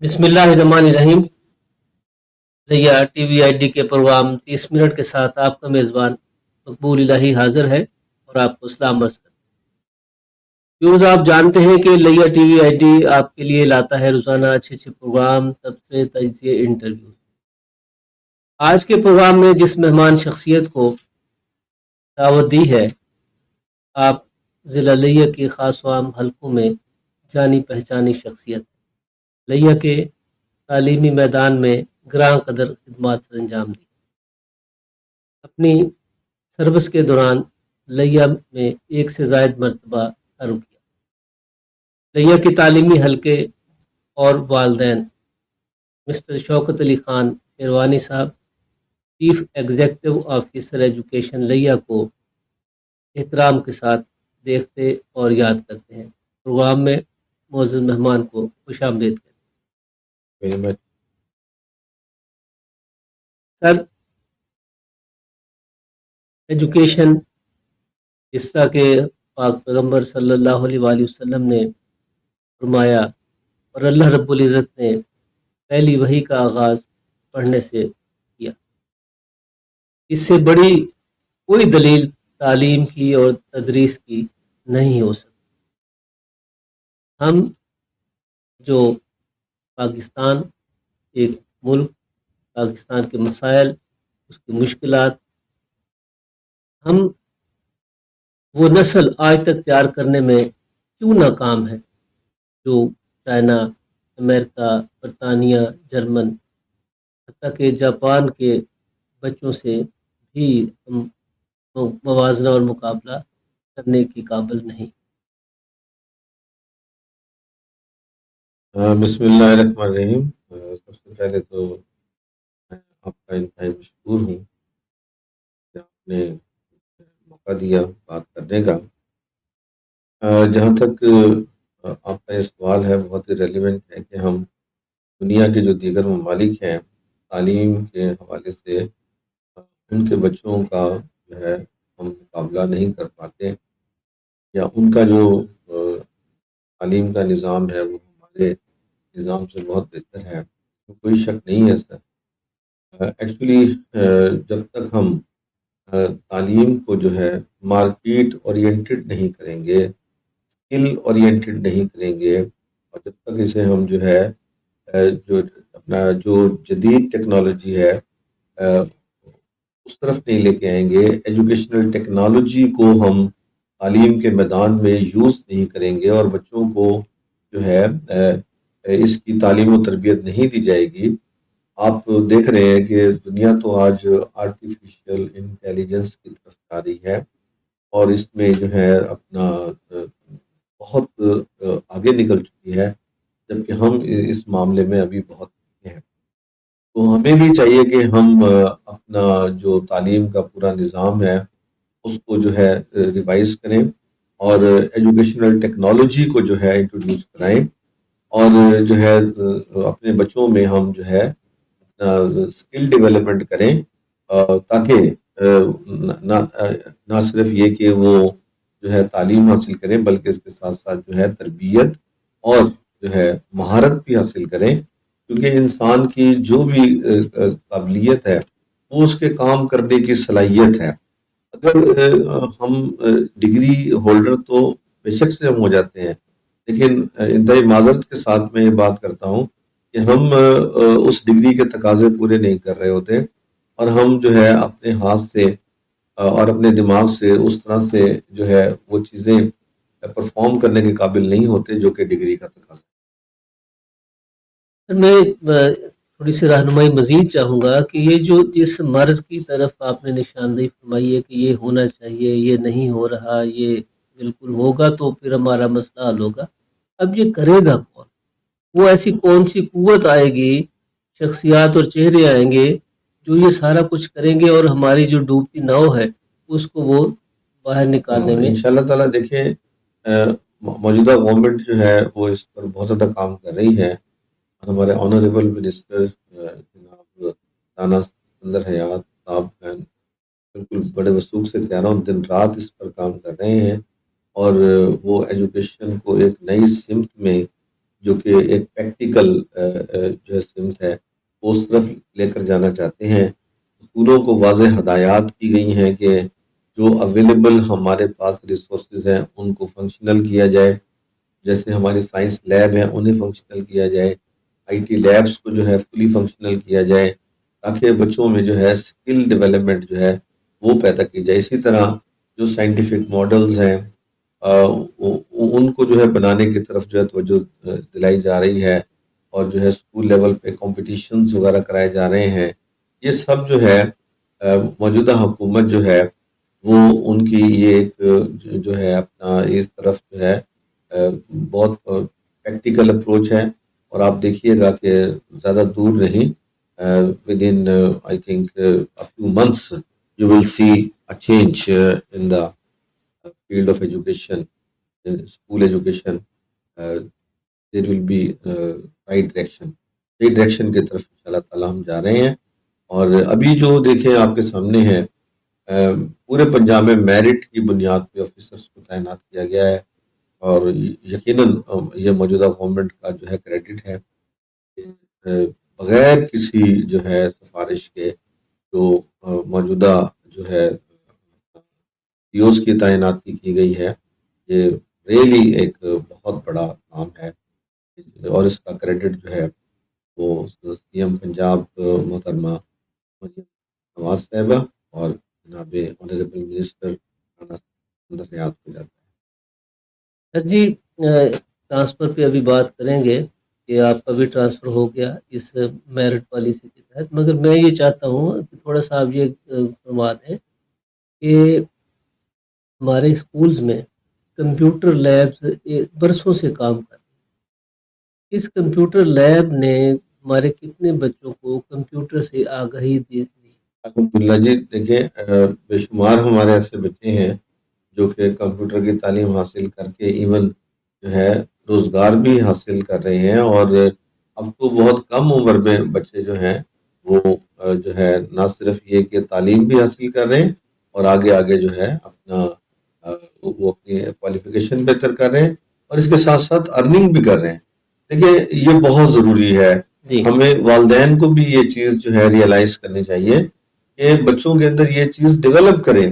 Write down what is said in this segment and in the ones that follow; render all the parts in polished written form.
بسم اللہ الرحمن الرحیم۔ لیا ٹی وی آئی ڈی کے پروگرام 30 منٹ کے ساتھ آپ کا میزبان مقبول الہی حاضر ہے اور آپ کو سلام عرض کرتا ہوں۔ ویورز، آپ جانتے ہیں کہ لیا ٹی وی آئی ڈی آپ کے لیے لاتا ہے روزانہ اچھے پروگرام، تبصرے، تجزیے، انٹرویو۔ آج کے پروگرام میں جس مہمان شخصیت کو دعوت دی ہے، آپ ضلع لیا کے خاص و عام حلقوں میں جانی پہچانی شخصیت، لیا کے تعلیمی میدان میں گراں قدر خدمات سر انجام دی۔ اپنی سروس کے دوران لیا میں 1 سے زائد مرتبہ سرو کیا۔ لیا کے تعلیمی حلقے اور والدین مسٹر شوکت علی خان ایروانی صاحب، چیف ایگزیکٹو آفیسر ایجوکیشن لیا کو احترام کے ساتھ دیکھتے اور یاد کرتے ہیں۔ پروگرام میں معزز مہمان کو خوش آمدید کہتے ہیں۔ سر، ایجوکیشن اس طرح کے پاک پیغمبر صلی اللہ علیہ وآلہ وسلم نے فرمایا اور اللہ رب العزت نے پہلی وحی کا آغاز پڑھنے سے کیا۔ اس سے بڑی کوئی دلیل تعلیم کی اور تدریس کی نہیں ہو سکتی۔ ہم جو پاکستان ایک ملک، پاکستان کے مسائل، اس کی مشکلات، ہم وہ نسل آج تک تیار کرنے میں کیوں ناکام ہے جو چائنا، امریکہ، برطانیہ، جرمن، حتیٰ کہ جاپان کے بچوں سے بھی ہم موازنہ اور مقابلہ کرنے کے قابل نہیں۔ بسم اللہ الرحمن الرحیم۔ سب سے پہلے تو میں آپ کا انتہائی مشکور ہوں کہ آپ نے موقع دیا بات کرنے کا۔ جہاں تک آپ کا یہ سوال ہے، بہت ہی ریلیونٹ ہے کہ ہم دنیا کے جو دیگر ممالک ہیں، تعلیم کے حوالے سے ان کے بچوں کا جو ہے ہم مقابلہ نہیں کر پاتے، یا ان کا جو تعلیم کا نظام ہے وہ ہمارے نظام سے بہت بہتر ہے، کوئی شک نہیں ہے سر۔ ایکچولی جب تک ہم تعلیم کو جو ہے مارکیٹ اورینٹڈ نہیں کریں گے، اسکل اورینٹڈ نہیں کریں گے، اور جب تک اسے ہم جو ہے جو اپنا جو جدید ٹیکنالوجی ہے اس طرف نہیں لے کے آئیں گے، ایجوکیشنل ٹیکنالوجی کو ہم تعلیم کے میدان میں یوز نہیں کریں گے اور بچوں کو جو ہے اس کی تعلیم و تربیت نہیں دی جائے گی۔ آپ دیکھ رہے ہیں کہ دنیا تو آج آرٹیفیشل انٹیلیجنس کی طرف جا رہی ہے، اور اس میں جو ہے اپنا بہت آگے نکل چکی ہے، جبکہ ہم اس معاملے میں ابھی بہت پیچھے ہیں۔ تو ہمیں بھی چاہیے کہ ہم اپنا جو تعلیم کا پورا نظام ہے اس کو جو ہے ریوائز کریں، اور ایجوکیشنل ٹیکنالوجی کو جو ہے انٹروڈیوس کرائیں، اور جو ہے اپنے بچوں میں ہم جو ہے اسکل ڈیولپمنٹ کریں، تاکہ نہ صرف یہ کہ وہ جو ہے تعلیم حاصل کریں بلکہ اس کے ساتھ ساتھ جو ہے تربیت اور جو ہے مہارت بھی حاصل کریں، کیونکہ انسان کی جو بھی قابلیت ہے وہ اس کے کام کرنے کی صلاحیت ہے۔ اگر ہم ڈگری ہولڈر تو بے شک سے ہم ہو جاتے ہیں، لیکن انتہائی معذرت کے ساتھ میں یہ بات کرتا ہوں کہ ہم اس ڈگری کے تقاضے پورے نہیں کر رہے ہوتے، اور ہم جو ہے اپنے ہاتھ سے اور اپنے دماغ سے اس طرح سے جو ہے وہ چیزیں پرفارم کرنے کے قابل نہیں ہوتے جو کہ ڈگری کا تقاضا ہے۔ میں تھوڑی سی رہنمائی مزید چاہوں گا کہ یہ جو جس مرض کی طرف آپ نے نشاندہی فرمائی ہے کہ یہ ہونا چاہیے، یہ نہیں ہو رہا، یہ بالکل ہوگا تو پھر ہمارا مسئلہ حل ہوگا، اب یہ کرے گا کون؟ وہ ایسی کون سی قوت آئے گی، شخصیات اور چہرے آئیں گے جو یہ سارا کچھ کریں گے اور ہماری جو ڈوبتی ناؤ ہے اس کو وہ باہر نکالنے میں؟ انشاءاللہ تعالیٰ دیکھیں، موجودہ گورنمنٹ جو ہے وہ اس پر بہت زیادہ کام کر رہی ہے، اور ہمارے آنریبل منسٹر جناب رانا سکندر حیات صاحب ہیں، بالکل بڑے وثوق سے کہہ رہا ہوں، دن رات اس پر کام کر رہے ہیں، اور وہ ایجوکیشن کو ایک نئی سمت میں جو کہ ایک پریکٹیکل جو ہے سمت ہے وہ اس طرف لے کر جانا چاہتے ہیں. اسکولوں کو واضح ہدایات کی گئی ہیں کہ جو اویلیبل ہمارے پاس ریسورسز ہیں ان کو فنکشنل کیا جائے. جیسے ہماری سائنس لیب ہیں انہیں فنکشنل کیا جائے, آئی ٹی لیبس کو جو ہے فلی فنکشنل کیا جائے, تاکہ بچوں میں جو ہے اسکل ڈیولپمنٹ جو ہے وہ پیدا کی جائے. اسی طرح جو سائنٹیفک ماڈلز ہیں ان کو جو ہے بنانے کی طرف جو ہے توجہ دلائی جا رہی ہے, اور جو ہے اسکول لیول پہ کمپٹیشنز وغیرہ کرائے جا رہے ہیں. یہ سب جو ہے موجودہ حکومت جو ہے وہ ان کی یہ ایک جو ہے اپنا اس طرف جو ہے بہت پریکٹیکل اپروچ ہے. اور آپ دیکھیے گا کہ زیادہ دور نہیں, with in I think a few months you will see a change in the field of education, in school education. There will be right direction, صحیح ڈائریکشن کی طرف انشاءاللہ تعالیٰ ہم جا رہے ہیں. اور ابھی جو دیکھیں آپ کے سامنے ہے پورے پنجاب میں میرٹ کی بنیاد پہ آفیسرس کو تعینات کیا گیا ہے, اور یقیناً یہ موجودہ گورنمنٹ کا جو ہے کریڈٹ ہے کہ بغیر کسی جو ہے سفارش کے جو موجودہ جو ہے پیوز کی تعیناتی کی گئی ہے, یہ ریئلی ایک بہت بڑا کام ہے. اور اس کا کریڈٹ جو ہے وہ سی ایم پنجاب محترمہ مریم نواز صاحبہ اور جناب آنریبل منسٹر رانا سندر کو جاتا ہے. سر جی ٹرانسفر پہ ابھی بات کریں گے کہ آپ کا بھی ٹرانسفر ہو گیا اس میرٹ پالیسی کے تحت, مگر میں یہ چاہتا ہوں کہ تھوڑا سا آپ یہ فرما دیں کہ ہمارے اسکولز میں کمپیوٹر لیبز برسوں سے کام کر رہے ہیں. اس کمپیوٹر لیب نے ہمارے کتنے بچوں کو کمپیوٹر سے آگاہی دی. الحمدللہ جی, دیکھیں بے شمار ہمارے ایسے بچے ہیں جو کہ کمپیوٹر کی تعلیم حاصل کر کے ایون جو ہے روزگار بھی حاصل کر رہے ہیں. اور اب تو بہت کم عمر میں بچے جو ہیں وہ جو ہے نہ صرف یہ کہ تعلیم بھی حاصل کر رہے ہیں اور آگے آگے جو ہے اپنا وہ اپنی کوالیفیکیشن بہتر کر رہے ہیں, اور اس کے ساتھ ساتھ ارننگ بھی کر رہے ہیں. دیکھیں یہ بہت ضروری ہے, ہمیں والدین کو بھی یہ چیز جو ہے ریئلائز کرنی چاہیے کہ بچوں کے اندر یہ چیز ڈیولپ کریں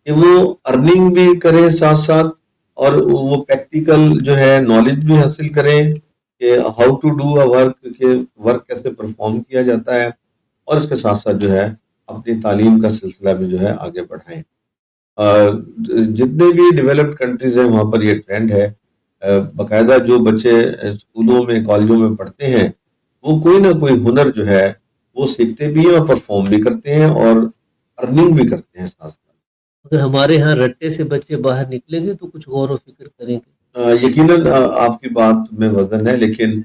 کہ وہ ارننگ بھی کریں ساتھ ساتھ, اور وہ پریکٹیکل جو ہے نالج بھی حاصل کریں کہ how to do a work, کہ ورک کیسے پرفارم کیا جاتا ہے, اور اس کے ساتھ ساتھ جو ہے اپنی تعلیم کا سلسلہ بھی جو ہے آگے بڑھائیں. جتنے بھی ڈیولپڈ کنٹریز ہیں وہاں پر یہ ٹرینڈ ہے. باقاعدہ جو بچے اسکولوں میں کالجوں میں پڑھتے ہیں وہ کوئی نہ کوئی ہنر جو ہے وہ سیکھتے بھی ہیں اور پرفارم بھی کرتے ہیں اور ارننگ بھی کرتے ہیں ساتھ ساتھ. اگر ہمارے ہاں رٹے سے بچے باہر نکلیں گے تو کچھ غور و فکر کریں گے. یقیناً آپ کی بات میں وزن ہے, لیکن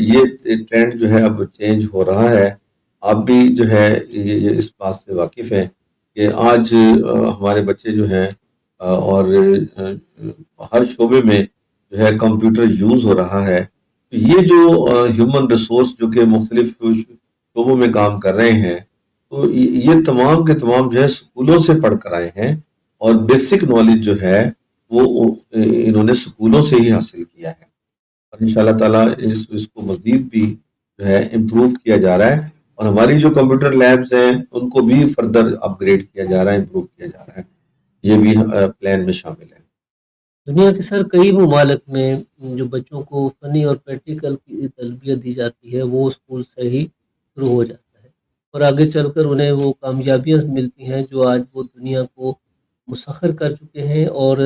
یہ ٹرینڈ جو ہے اب چینج ہو رہا ہے. آپ بھی جو ہے یہ اس بات سے واقف ہیں کہ آج ہمارے بچے جو ہیں اور ہر شعبے میں جو ہے کمپیوٹر یوز ہو رہا ہے. یہ جو ہیومن ریسورس جو کہ مختلف شعبوں میں کام کر رہے ہیں, تو یہ تمام کے تمام جو ہے اسکولوں سے پڑھ کر آئے ہیں, اور بیسک نالج جو ہے وہ انہوں نے اسکولوں سے ہی حاصل کیا ہے. اور انشاءاللہ تعالیٰ اس کو مزید بھی جو ہے امپروو کیا جا رہا ہے, اور ہماری جو کمپیوٹر لیبز ہیں ان کو بھی فردر اپ گریڈ کیا جا رہا ہے, امپروو کیا جا رہا ہے. یہ بھی پلان میں شامل ہے. دنیا کے سر کئی ممالک میں جو بچوں کو فنی اور پریکٹیکل کی تربیت دی جاتی ہے وہ اسکول سے ہی شروع ہو جاتا ہے, اور آگے چل کر انہیں وہ کامیابیاں ملتی ہیں جو آج وہ دنیا کو مسخر کر چکے ہیں, اور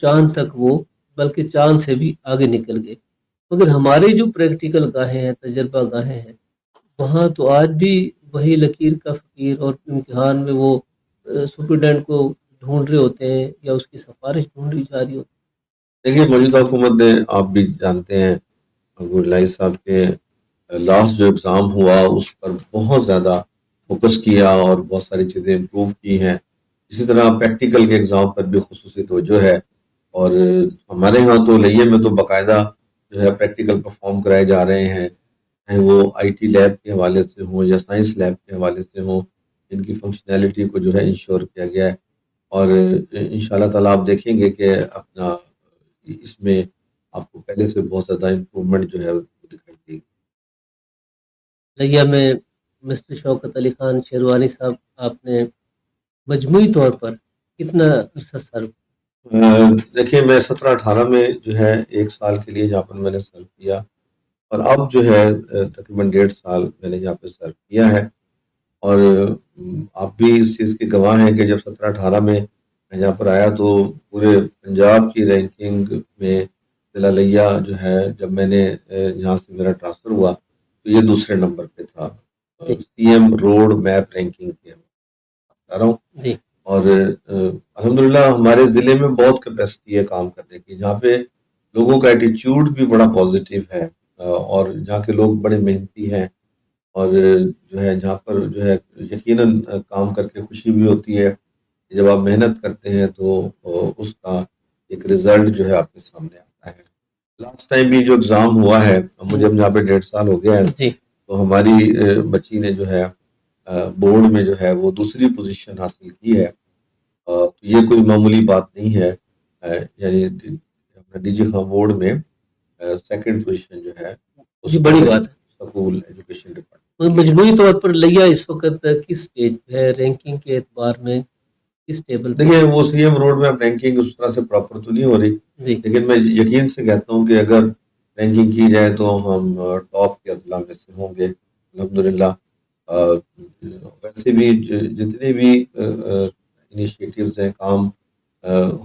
چاند تک وہ بلکہ چاند سے بھی آگے نکل گئے. مگر ہماری جو پریکٹیکل گاہیں ہیں, تجربہ گاہیں ہیں, وہاں تو آج بھی وہی لکیر کا فقیر, اور امتحان میں وہ سپرڈنٹ کو ڈھونڈ رہے ہوتے ہیں یا اس کی سفارش ڈھونڈی جا رہی ہوتی ہے. دیکھیے موجودہ حکومت نے, آپ بھی جانتے ہیں گولائے صاحب کے لاسٹ جو ایگزام ہوا اس پر بہت زیادہ فوکس کیا اور بہت ساری چیزیں امپروو کی ہیں. اسی طرح پریکٹیکل کے ایگزام پر بھی خصوصی توجہ ہے, اور ہمارے ہاں تو لیے میں تو باقاعدہ جو ہے پریکٹیکل پرفارم کرائے جا رہے ہیں, چاہے وہ آئی ٹی لیب کے حوالے سے ہوں یا سائنس لیب کے حوالے سے ہوں, ان کی فنکشنالٹی کو جو ہے انشور کیا گیا ہے. اور انشاءاللہ تعالیٰ آپ دیکھیں گے کہ اپنا اس میں آپ کو پہلے سے بہت زیادہ امپرومنٹ جو ہے وہ دکھائی دے گی۔ لیا میں مسٹر شوکت علی خان شیروانی صاحب، آپ نے مجموعی طور پر کتنا عرصہ سرو؟ دیکھیے میں 17-18 میں جو ہے 1 سال کے لیے جہاں پر میں نے سرو کیا، اور اب جو ہے تقریباً 1.5 سال میں نے یہاں پہ سرو کیا ہے، اور آپ بھی اس چیز کے گواہ ہیں کہ جب 17-18 میں یہاں پر آیا تو پورے پنجاب کی رینکنگ میں ضلع لیا جو ہے، جب میں نے یہاں سے میرا ٹرانسفر ہوا تو یہ دوسرے نمبر پہ تھا G C M road map ranking کے بتا رہا ہوں۔ جی اور الحمدللہ ہمارے ضلع میں بہت کیپیسٹی ہے کام کرنے کی، جہاں پہ لوگوں کا ایٹیچیوڈ بھی بڑا پازیٹیو ہے، اور جہاں کے لوگ بڑے محنتی ہیں، اور جو ہے جہاں پر جو ہے یقیناً کام کر کے خوشی بھی ہوتی ہے۔ جب آپ محنت کرتے ہیں تو اس کا ایک رزلٹ جو ہے آپ کے سامنے آتا ہے۔ لاسٹ ٹائم بھی جو ایگزام ہوا ہے، مجھے یہاں پہ 1.5 سال ہو گیا ہے، جی تو ہماری بچی نے جو ہے بورڈ میں جو ہے وہ دوسری پوزیشن حاصل کی ہے، تو یہ کوئی معمولی بات نہیں ہے، یعنی ڈی جی خان بورڈ میں سیکنڈ پوزیشن جو ہے جی بڑی بات ہے۔ School education department. مجموعی طور پر لیا اس وقت کس سٹیج پہ ہے رینکنگ کے اعتبار میں، کس ٹیبل پہ؟ دیکھیں وہ سی ایم روڈ میں اب رینکنگ اس طرح سے پراپر تو نہیں ہو رہی، جی لیکن میں یقین سے کہتا ہوں کہ اگر رینکنگ کی جائے تو ہم ٹاپ کے اضلاع میں سے ہوں گے الحمدللہ۔ ویسے بھی جتنے بھی انیشیٹیوز ہیں، کام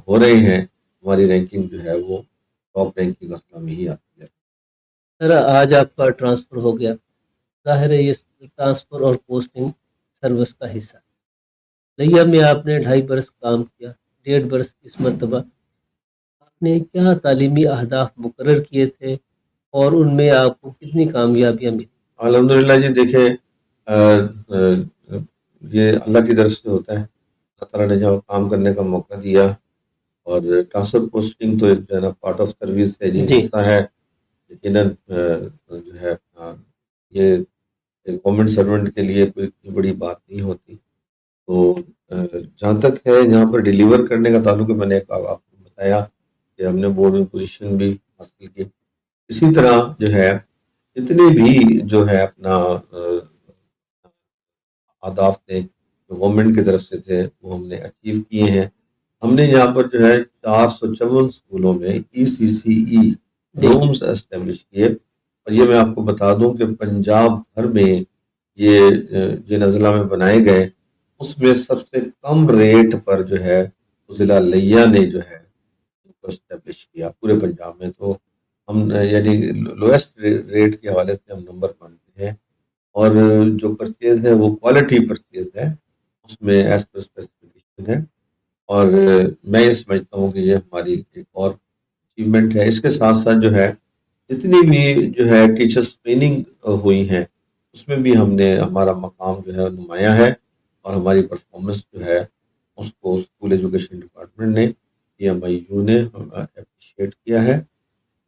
ہو رہے ہیں، ہماری رینکنگ جو ہے وہ ٹاپ رینکنگ اضلاع میں ہی آتی ہے۔ سر آج آپ کا ٹرانسفر ہو گیا، ظاہر ہے یہ ٹرانسفر اور پوسٹنگ سروس کا حصہ۔ لیا میں آپ نے 2.5 برس کام کیا، 1.5 برس اس مرتبہ آپ نے کیا تعلیمی اہداف مقرر کیے تھے اور ان میں آپ کو کتنی کامیابیاں ملی؟ الحمدللہ جی دیکھیں یہ اللہ کی طرف سے ہوتا ہے، اللہ تعالیٰ نے جب کام کرنے کا موقع دیا، اور ٹرانسفر پوسٹنگ تو ایک جو ہے نا پارٹ آف سروس ہے جی، جی حصہ ہے یقیناً، جو ہے یہ گورنمنٹ سرونٹ کے لیے کوئی اتنی بڑی بات نہیں ہوتی۔ تو جہاں تک ہے یہاں پر ڈیلیور کرنے کا تعلق ہے، میں نے آپ کو بتایا کہ ہم نے بورڈ میں پوزیشن بھی حاصل کی، اسی طرح جو ہے جتنے بھی جو ہے اپنا اہداف تھے جو گورنمنٹ کی طرف سے تھے وہ ہم نے اچیو کیے ہیں۔ ہم نے یہاں پر جو ہے 454 اسکولوں میں ECCE رومز اسٹیبلش کیے، اور یہ میں آپ کو بتا دوں کہ پنجاب بھر میں یہ جن اضلاع میں بنائے گئے اس میں سب سے کم ریٹ پر جو ہے ضلع لیا نے جو ہے اسٹیبلش کیا پورے پنجاب میں۔ تو ہم یعنی لویسٹ ریٹ کے حوالے سے ہم نمبر 1 پہ ہیں، اور جو پرچیز ہے وہ کوالٹی پرچیز ہے، اس میں ایز پر اسپیسیفکیشن ہے، اور میں یہ سمجھتا ہوں کہ یہ ہماری ایک اور اچیومنٹ ہے۔ اس کے ساتھ ساتھ جو ہے جتنی بھی جو ہے ٹیچرز ٹریننگ ہوئی ہیں اس میں بھی ہم نے ہمارا مقام جو ہے نمایاں ہے، اور ہماری پرفارمنس جو ہے اس کو اسکول ایجوکیشن ڈپارٹمنٹ نے PMIU نے اپریشیٹ کیا ہے۔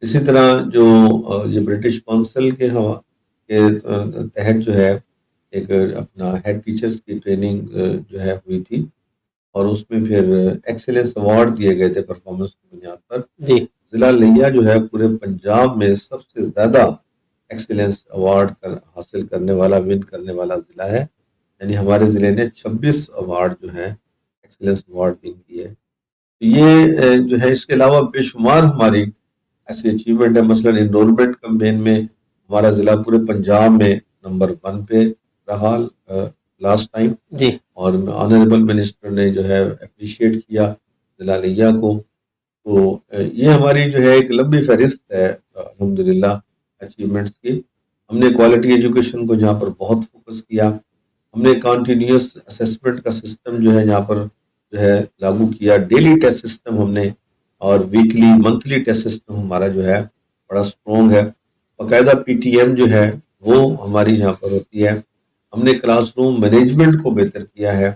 اسی طرح جو یہ برٹش کونسل کے تحت جو ہے ایک اپنا ہیڈ ٹیچرز کی ٹریننگ جو ہے ہوئی تھی، اور اس میں پھر ایکسیلنس ایوارڈ دیے گئے تھے پرفارمنس کی بنیاد پر۔ جی ضلع لیا جو ہے پورے پنجاب میں سب سے زیادہ ایکسیلنس ایوارڈ حاصل کرنے والا، ون کرنے والا ضلع ہے، یعنی ہمارے ضلع نے 26 ایوارڈ جو ہے ایکسیلنس ایوارڈ ون کیے۔ یہ جو ہے اس کے علاوہ بے شمار ہماری ایسی اچیومنٹ ہے، مثلا انرولمنٹ کمپین میں ہمارا ضلع پورے پنجاب میں نمبر 1 پہ رہا لاسٹ ٹائم، جی اور آنریبل منسٹر نے جو ہے اپریشیٹ کیا ضلع لیا کو۔ تو یہ ہماری جو ہے ایک لمبی فہرست ہے الحمدللہ اچیومنٹس کی۔ ہم نے کوالٹی ایجوکیشن کو جہاں پر بہت فوکس کیا، ہم نے کنٹینیوس اسسمنٹ کا سسٹم جو ہے جہاں پر جو ہے لاگو کیا، ڈیلی ٹیسٹ سسٹم ہم نے، اور ویکلی منتھلی ٹیسٹ سسٹم ہمارا جو ہے بڑا سٹرونگ ہے، باقاعدہ PTM جو ہے وہ ہماری یہاں پر ہوتی ہے۔ ہم نے کلاس روم مینجمنٹ کو بہتر کیا ہے،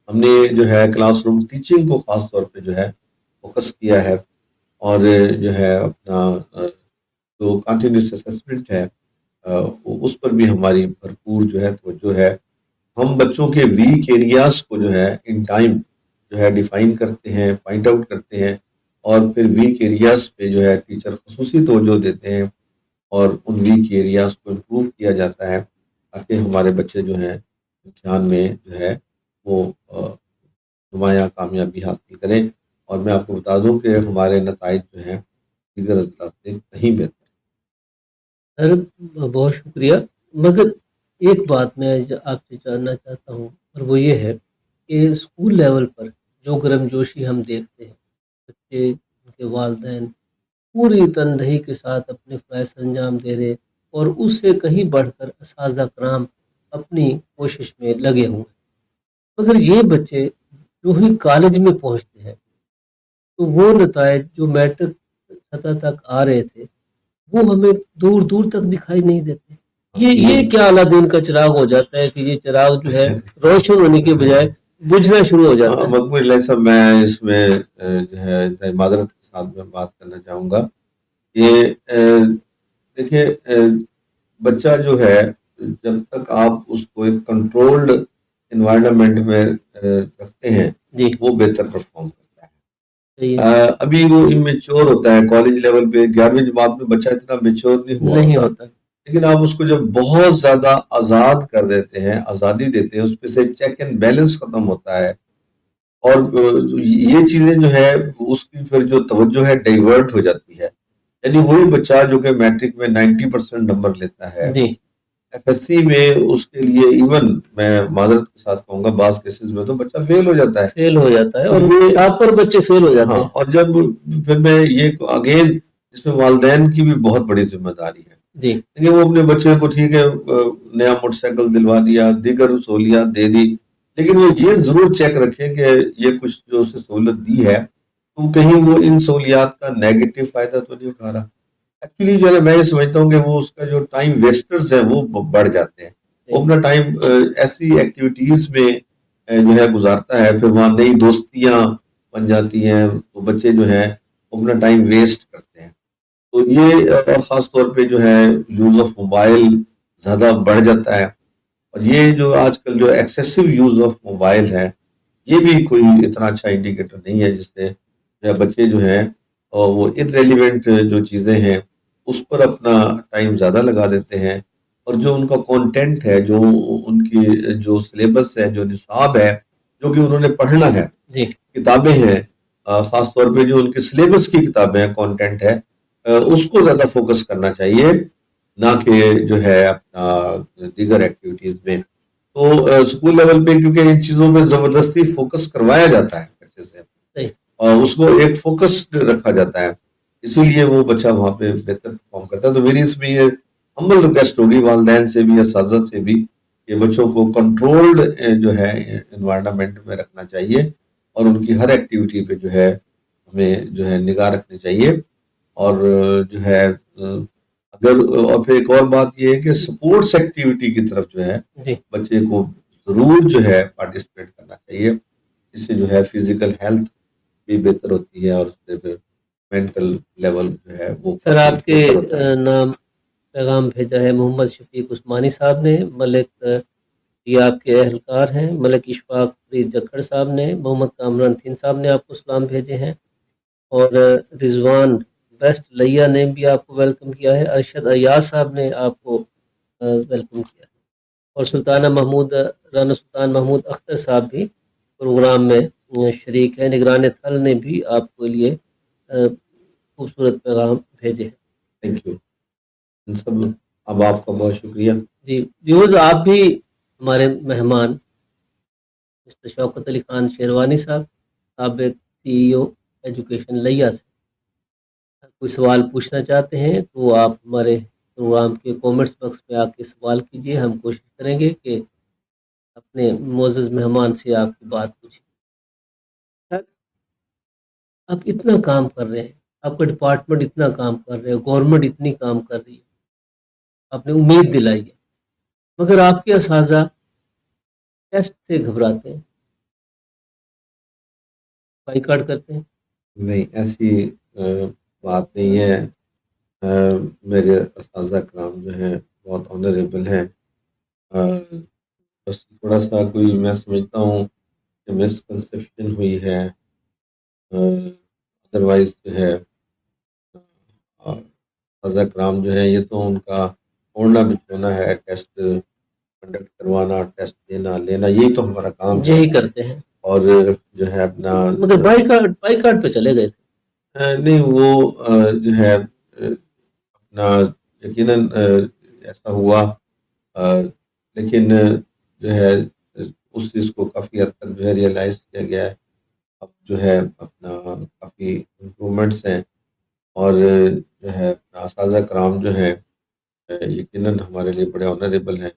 ہم نے جو ہے کلاس روم ٹیچنگ کو خاص طور پہ جو ہے فوکس کیا ہے، اور جو ہے اپنا جو کنٹینیوس اسسمنٹ ہے اس پر بھی ہماری بھرپور جو ہے توجہ ہے۔ ہم بچوں کے ویک ایریاز کو جو ہے ان ٹائم جو ہے ڈیفائن کرتے ہیں، پوائنٹ آؤٹ کرتے ہیں، اور پھر ویک ایریاز پہ جو ہے ٹیچر خصوصی توجہ دیتے ہیں اور ان ویک ایریاز کو امپروو کیا جاتا ہے تاکہ ہمارے بچے جو ہیں امتحان میں جو ہے وہ نمایاں کامیابی حاصل کریں. اور میں آپ کو بتا دوں کہ ہمارے نتائج جو ہیں دیگر اضلاع سے کہیں بہتر. سر بہت شکریہ، مگر ایک بات میں آپ سے جاننا چاہتا ہوں، اور وہ یہ ہے کہ اسکول لیول پر جو گرم جوشی ہم دیکھتے ہیں، بچے ان کے والدین پوری تندہی کے ساتھ اپنے فرائض انجام دے رہے، اور اس سے کہیں بڑھ کر اساتذہ کرام اپنی کوشش میں لگے ہوئے، مگر یہ بچے جو ہی کالج میں پہنچتے ہیں تو وہ نتائج جو میٹرک سطح تک آ رہے تھے وہ ہمیں دور دور تک دکھائی نہیں دیتے. یہ کیا اللہ دین کا چراغ ہو جاتا ہے کہ یہ چراغ جو ہے روشن ہونے کے بجائے بجھنا شروع ہو جاتا ہے. مقبول علیہ صاحب، میں اس میں جو ہے معذرت کے ساتھ میں بات کرنا چاہوں گا کہ دیکھیے بچہ جو ہے جب تک آپ اس کو ایک کنٹرولڈ انوائرمنٹ میں رکھتے ہیں جی وہ بہتر پرفارم کرتا ہے. صحیح ہے. ابھی وہ امیچور ہوتا ہے کالج لیول پہ، 11ویں جماعت میں بچہ اتنا میچور نہیں ہوتا، لیکن آپ اس کو جب بہت زیادہ آزاد کر دیتے ہیں، آزادی دیتے ہیں، اس پہ سے چیک اینڈ بیلنس ختم ہوتا ہے اور یہ چیزیں جو ہے اس کی پھر جو توجہ ہے ڈائیورٹ ہو جاتی ہے. یعنی وہی بچہ جو کہ میٹرک میں 90% نمبر لیتا ہے، جی ایف ایس سی میں اس کے لیے ایون میں معذرت کے ساتھ کہوں گا بعض کیسز میں تو بچہ فیل ہو جاتا ہے. فیل ہو جاتا ہے، اور یہ ٹاپ پر بچے فیل ہو جاتے ہیں. اور جب پھر میں یہ اگین اس میں والدین کی بھی بہت بڑی ذمہ داری ہے. جی دیکھیے وہ اپنے بچے کو ٹھیک ہے نیا موٹر سائیکل دلوا دیا، دیگر سہولیات دے دی، لیکن وہ یہ ضرور چیک رکھیں کہ یہ کچھ جو اسے سہولت دی ہے تو کہیں وہ ان سہولیات کا نیگیٹو فائدہ تو نہیں اٹھا رہا. ایکچولی جو ہے میں یہ سمجھتا ہوں کہ وہ اس کا جو ٹائم ویسٹرز ہیں وہ بڑھ جاتے ہیں. وہ اپنا ٹائم ایسی ایکٹیویٹیز میں جو ہے گزارتا ہے، پھر وہاں نئی دوستیاں بن جاتی ہیں تو بچے جو ہیں اپنا ٹائم ویسٹ کرتے ہیں. تو یہ اور خاص طور پہ جو ہے یوز آف موبائل زیادہ بڑھ جاتا ہے، اور یہ جو آج کل جو ایکسیسو یوز آف موبائل ہے یہ بھی کوئی اتنا اچھا انڈیکیٹر نہیں ہے جس سے بچے جو ہیں وہ ارریلیونٹ جو چیزیں ہیں اس پر اپنا ٹائم زیادہ لگا دیتے ہیں، اور جو ان کا کانٹینٹ ہے، جو ان کی جو سلیبس ہے، جو نصاب ہے، جو کہ انہوں نے پڑھنا ہے، جی کتابیں ہیں، خاص طور پہ جو ان کی سلیبس کی کتابیں ہیں، کانٹینٹ ہے، اس کو زیادہ فوکس کرنا چاہیے نہ کہ جو ہے اپنا دیگر ایکٹیویٹیز میں. تو اسکول لیول پہ کیونکہ ان چیزوں میں زبردستی فوکس کروایا جاتا ہے بچے سے اور اس کو ایک فوکس رکھا جاتا ہے، اسی لیے وہ بچہ وہاں پہ بہتر پرفارم کرتا ہے. تو میری اس میں یہ ہمبل ریکویسٹ ہوگی والدین سے بھی، اساتذہ سے بھی، کہ بچوں کو کنٹرولڈ جو ہے انوائرمنٹ میں رکھنا چاہیے اور ان کی ہر ایکٹیویٹی پہ جو ہے ہمیں جو ہے نگاہ رکھنی چاہیے. اور جو ہے اگر اور پھر ایک اور بات یہ ہے کہ سپورٹس ایکٹیویٹی کی طرف جو ہے بچے کو ضرور جو ہے پارٹیسپیٹ کرنا چاہیے. اس سے جو ہے فزیکل ہیلتھ بھی بہتر ہوتی ہے اور اس سے پھر مینٹل لیول جو ہے وہ سر آپ کے نام پیغام بھیجا ہے محمد شفیق عثمانی صاحب نے، ملک یہ آپ کے اہلکار ہیں، ملک اشفاق فرید جکھڑ صاحب نے، محمد کامران تھین صاحب نے آپ کو سلام بھیجے ہیں، اور رضوان بیسٹ لیا نے بھی آپ کو ویلکم کیا ہے، ارشد ایاز صاحب نے آپ کو ویلکم کیا ہے، اور رانا سلطان محمود اختر صاحب بھی پروگرام میں شریک ہے. نگران تھل نے بھی آپ کے لیے خوبصورت پیغام بھیجے ہیں. Thank you. اب آپ کا بہت شکریہ. جی ویوز، آپ بھی ہمارے مہمان مسٹر شوکت علی خان شیروانی صاحب، سابق CEO ایجوکیشن لیا سے کوئی سوال پوچھنا چاہتے ہیں تو آپ ہمارے پروگرام کے کومنٹس باکس میں آ کے سوال کیجیے. ہم کوشش کریں گے کہ اپنے معزز مہمان سے آپ کی بات پوچھیں. آپ اتنا کام کر رہے ہیں، آپ کا ڈپارٹمنٹ اتنا کام کر رہے ہیں، گورنمنٹ اتنی کام کر رہی ہے، آپ نے امید دلائی ہے، مگر آپ کے اساتذہ ٹیسٹ سے گھبراتے ہیں، بائیکاٹ کرتے ہیں. نہیں، ایسی بات نہیں ہے. میرے اساتذہ کرام جو ہیں بہت آنریبل ہیں. بس تھوڑا سا کوئی میں سمجھتا ہوں کہ مسکنسیپشن ہوئی ہے ادروائز جو ہے اساتذہ کرام جو ہیں یہ تو ان کا اوڑھنا بچھونا ہے، ٹیسٹ کنڈکٹ کروانا، ٹیسٹ دینا لینا، یہی تو ہمارا کام ہے، یہی کرتے ہیں. اور جو ہے اپنا مگر بائی کارڈ پہ چلے گئے تھے. نہیں وہ جو ہے اپنا یقیناً ایسا ہوا، لیکن جو ہے اس چیز کو کافی حد تک جو ہے ریئلائز کیا گیا ہے. اب جو ہے اپنا کافی امپرومنٹس ہیں، اور جو ہے اپنا اساتذہ کرام جو ہیں یقیناً ہمارے لیے بڑے آنریبل ہیں،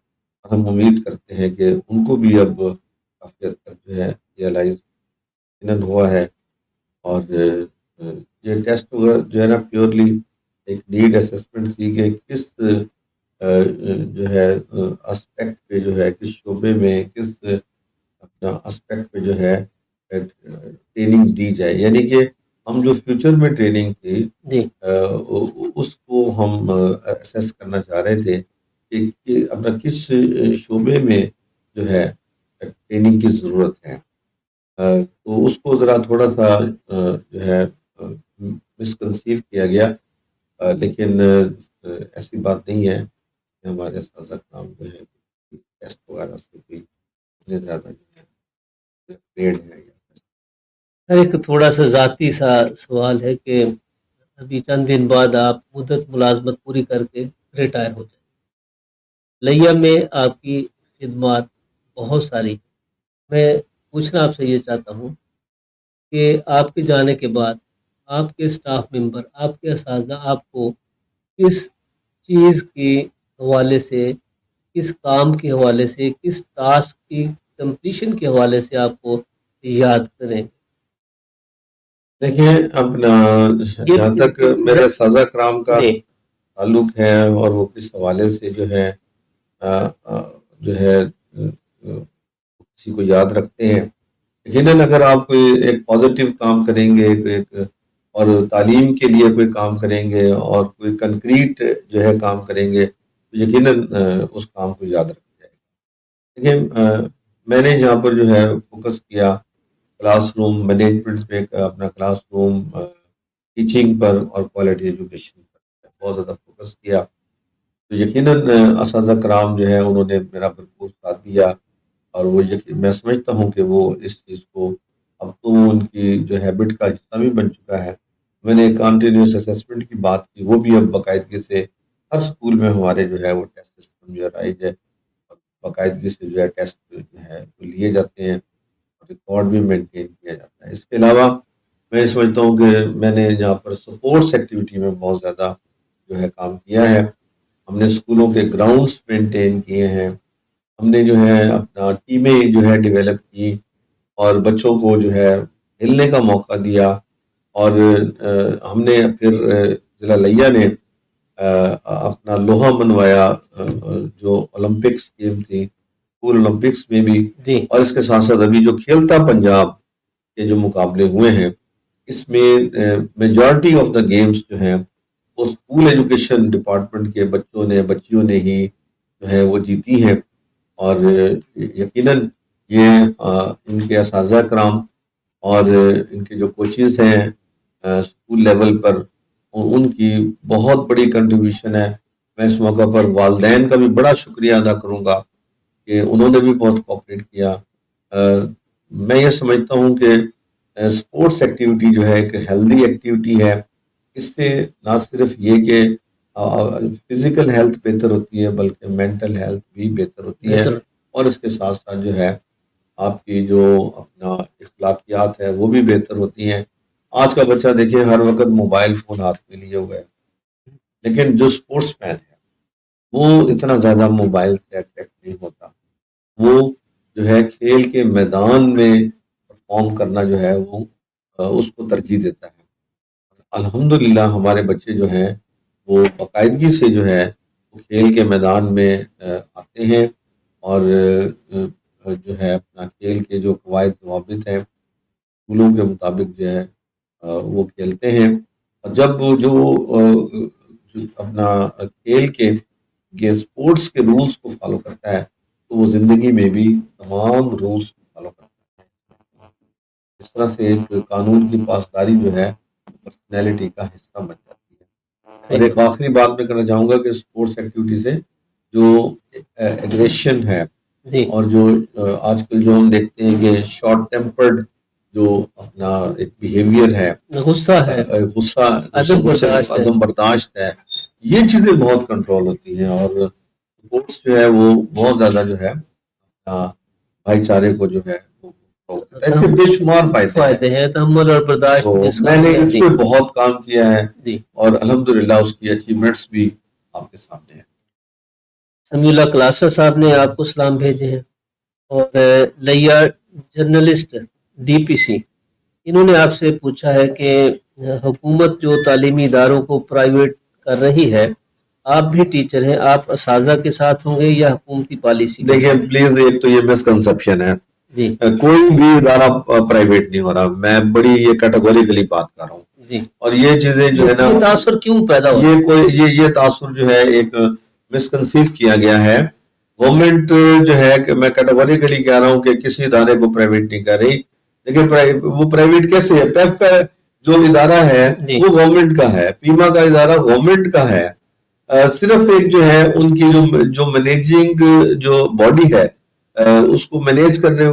اور ہم امید کرتے ہیں کہ ان کو بھی اب کافی حد تک جو ہے ریئلائز یقیناً ہوا ہے. اور یہ ٹیسٹ جو ہے نا پیورلی ایک نیڈ اسسمنٹ تھی کہ کس جو ہے اسپیکٹ پہ جو ہے کس شعبے میں کس اپنا اسپیکٹ پہ جو ہے ٹریننگ دی جائے، یعنی کہ ہم جو فیوچر میں ٹریننگ تھی جی اس کو ہم اسیس کرنا چاہ رہے تھے کہ اپنا کس شعبے میں جو ہے ٹریننگ کی ضرورت ہے. تو اس کو ذرا تھوڑا سا جو ہے مسکنسیو کیا گیا، لیکن ایسی بات نہیں ہے کہ ہمارے اساتذہ کرام جو ہے ٹیسٹ وغیرہ سے کوئی اتنے زیادہ جو ہے گریڈ ہے یا ایک تھوڑا سا ذاتی سا سوال ہے کہ ابھی چند دن بعد آپ مدت ملازمت پوری کر کے ریٹائر ہو جائیں. لیا میں آپ کی خدمات بہت ساری ہیں. میں پوچھنا آپ سے یہ چاہتا ہوں کہ آپ کے جانے کے بعد آپ کے اسٹاف ممبر، آپ کے اساتذہ آپ کو کس چیز کے حوالے سے، کس کام کے حوالے سے، کس ٹاسک کی کمپلیشن کے حوالے سے آپ کو یاد کریں؟ دیکھیں اپنا جہاں تک میرے اساتذہ کرام کا جی تعلق ہے اور وہ کس حوالے سے جو ہے جو ہے کسی کو یاد رکھتے ہیں، یقیناً اگر آپ کوئی ایک پازیٹیو کام کریں گے ایک اور تعلیم کے لیے کوئی کام کریں گے اور کوئی کنکریٹ جو ہے کام کریں گے تو یقیناً اس کام کو یاد رکھا جائے گا. دیکھیں میں نے یہاں پر جو ہے فوکس کیا کلاس روم مینجمنٹ پہ، اپنا کلاس روم ٹیچنگ پر اور کوالٹی ایجوکیشن پر بہت زیادہ فوکس کیا. تو یقیناً اساتذہ کرام جو ہے انہوں نے میرا بھرپور ساتھ دیا، اور وہ میں سمجھتا ہوں کہ وہ اس چیز کو اب تو ان کی جو ہیبٹ کا حصہ بھی بن چکا ہے. میں نے کنٹینیوس اسسمنٹ کی بات کی، وہ بھی اب باقاعدگی سے ہر سکول میں ہمارے جو ہے وہ ٹیسٹ سسٹم جو ہے رائج ہے، اور باقاعدگی سے جو ہے ٹیسٹ جو ہے وہ لیے جاتے ہیں، ریکارڈ بھی مینٹین کیا جاتا ہے. اس کے علاوہ میں سمجھتا ہوں کہ میں نے یہاں پر سپورٹس ایکٹیویٹی میں بہت زیادہ جو ہے کام کیا ہے. ہم نے اسکولوں کے گراؤنڈس مینٹین کیے ہیں، ہم نے جو ہے اپنا ٹیمیں جو ہے ڈیولپ کی، اور بچوں کو جو ہے کھیلنے کا موقع دیا. اور ہم نے پھر ضلع لیا نے اپنا لوہا منوایا جو اولمپکس گیم تھی اسکول اولمپکس میں بھی. جی اور اس کے ساتھ ساتھ ابھی جو کھیلتا پنجاب کے جو مقابلے ہوئے ہیں اس میں میجورٹی آف دا گیمز جو ہیں وہ اسکول ایجوکیشن ڈپارٹمنٹ کے بچوں نے بچیوں نے ہی جو ہے وہ جیتی ہیں. اور یقیناً یہ ان کے اساتذہ کرام اور ان کے جو کوچز ہیں اسکول لیول پر ان کی بہت بڑی کنٹریبیوشن ہے. میں اس موقع پر والدین کا بھی بڑا شکریہ ادا کروں گا کہ انہوں نے بھی بہت کوآپریٹ کیا. میں یہ سمجھتا ہوں کہ اسپورٹس ایکٹیویٹی جو ہے ایک ہیلدی ایکٹیویٹی ہے. اس سے نہ صرف یہ کہ فزیکل ہیلتھ بہتر ہوتی ہے بلکہ مینٹل ہیلتھ بھی بہتر ہوتی ہے، اور اس کے ساتھ ساتھ جو ہے آپ کی جو اپنا اخلاقیات ہے وہ بھی بہتر ہوتی ہیں. آج کا بچہ دیکھیں ہر وقت موبائل فون ہاتھ میں لیے ہوئے ہے، لیکن جو اسپورٹس مین ہے وہ اتنا زیادہ موبائل سے اٹریکٹ نہیں ہوتا. وہ جو ہے کھیل کے میدان میں پرفارم کرنا جو ہے وہ اس کو ترجیح دیتا ہے. الحمدللہ ہمارے بچے جو ہیں وہ باقاعدگی سے جو ہے وہ کھیل کے میدان میں آتے ہیں، اور جو ہے اپنا کھیل کے جو قواعد ضوابط ہیں اسکولوں کے مطابق جو ہے وہ کھیلتے ہیں. اور جب جو اپنا کھیل کے اسپورٹس کے رولز کو فالو کرتا ہے تو وہ زندگی میں بھی تمام رولز کو فالو کرتا ہے. اس طرح سے ایک قانون کی پاسداری جو ہے پرسنالٹی کا حصہ بن جاتی ہے. اور ایک آخری بات میں کرنا چاہوں گا کہ اسپورٹس ایکٹیویٹی سے جو ایگریشن ہے جی اور جو آج کل جو ہم دیکھتے ہیں کہ شارٹ ٹیمپرڈ جو اپنا ایک بیہیویئر ہے, غصہ ہے, غصہ, عدم برداشت ہے, عدم برداشت ہے, یہ چیزیں بہت کنٹرول ہوتی ہیں. اور اسپورٹس جو ہے وہ بہت زیادہ جو ہے بھائی چارے کو جو ہے اس کے بے شمار فائدے ہیں, تحمل اور برداشت جس کا میں نے اس پہ بہت کام کیا ہے جی, اور الحمدللہ اس کی اچیومنٹس بھی آپ کے سامنے ہیں. سمیع اللہ کلاسر صاحب نے آپ کو سلام بھیجے ہیں, اور لیا جرنلسٹ ڈی پی سی, انہوں نے آپ سے پوچھا ہے کہ حکومت جو تعلیمی اداروں کو پرائیویٹ کر رہی ہے, آپ بھی ٹیچر ہیں, آپ اساتذہ کے ساتھ ہوں گے یا حکومتی پالیسی؟ دیکھیں پلیز, ایک تو یہ مسکنسپشن ہے جی, کوئی بھی ادارہ پرائیویٹ نہیں ہو رہا, میں بڑی یہ کیٹیگوریکلی بات کر رہا ہوں جی, اور یہ چیزیں جو ہے نا یہ تاثر کیوں پیدا ہو, یہ تاثر جو ہے ایک مسکنسیو کیا گیا ہے. گورنمنٹ جو ہے کہ میں کیٹیگوریکلی کہہ رہا ہوں کہ کسی ادارے کو پرائیویٹ نہیں کر رہی, لیکن وہ پرائیویٹ کیسے ہے؟ پیف کا جو ادارہ ہے وہ گورنمنٹ کا ہے, پیما کا ادارہ گورنمنٹ کا ہے, صرف ایک جو ہے ان کی جو مینیجنگ جو باڈی ہے اس کو مینیج کرنے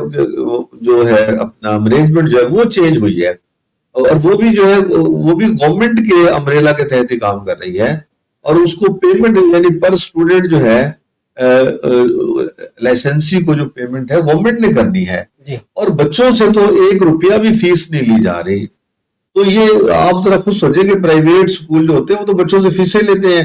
جو ہے اپنا مینجمنٹ جو ہے وہ چینج ہوئی ہے, اور وہ بھی جو ہے وہ بھی گورنمنٹ کے امبریلا کے تحت ہی کام کر رہی ہے, اور اس کو پیمنٹ یعنی پر اسٹوڈنٹ جو ہے لائسنسی کو جو پیمنٹ ہے گورنمنٹ نے کرنی ہے, اور بچوں سے تو 1 روپیہ بھی فیس نہیں لی جا رہی. تو یہ آپ ذرا خود سوچیں کہ پرائیویٹ اسکول جو ہوتے ہیں وہ تو بچوں سے فیسیں لیتے ہیں.